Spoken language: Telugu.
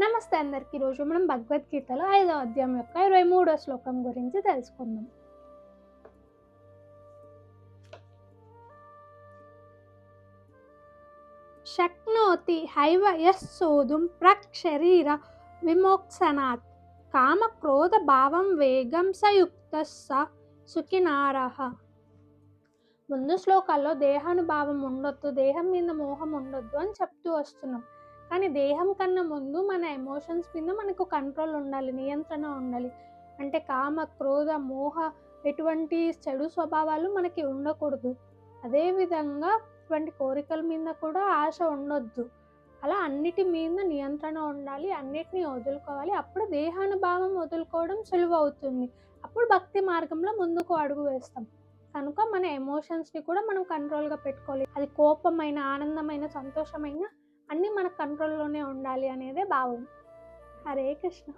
నమస్తే అందరికి. ఈరోజు మనం భగవద్గీతలో 5వ అధ్యాయం యొక్క 23వ శ్లోకం గురించి తెలుసుకుందాం. శక్నోతి హైవ యః సోధుం ప్రాక్శరీర విమోక్షణాత్ కామ క్రోధ భావం వేగం సయుక్తః స సుఖినారః. ముందు శ్లోకాల్లో దేహానుభావం ఉండొద్దు, దేహం మీద మోహం ఉండొద్దు అని చెప్తూ వస్తున్నాం. కానీ దేహం కన్నా ముందు మన ఎమోషన్స్ మీద మనకు కంట్రోల్ ఉండాలి, నియంత్రణ ఉండాలి. అంటే కామ క్రోధ మోహ ఎటువంటి చెడు స్వభావాలు మనకి ఉండకూడదు. అదేవిధంగా ఇటువంటి కోరికల మీద కూడా ఆశ ఉండొద్దు. అలా అన్నిటి మీద నియంత్రణ ఉండాలి, అన్నిటినీ వదులుకోవాలి. అప్పుడు దేహానుభావం వదులుకోవడం సులువు అవుతుంది. అప్పుడు భక్తి మార్గంలో ముందుకు అడుగు వేస్తాం. కనుక మన ఎమోషన్స్ని కూడా మనం కంట్రోల్గా పెట్టుకోవాలి. అది కోపమైన, ఆనందమైన, సంతోషమైన అన్నీ మన కంట్రోల్లోనే ఉండాలి అనేదే భావం. హరే కృష్ణ.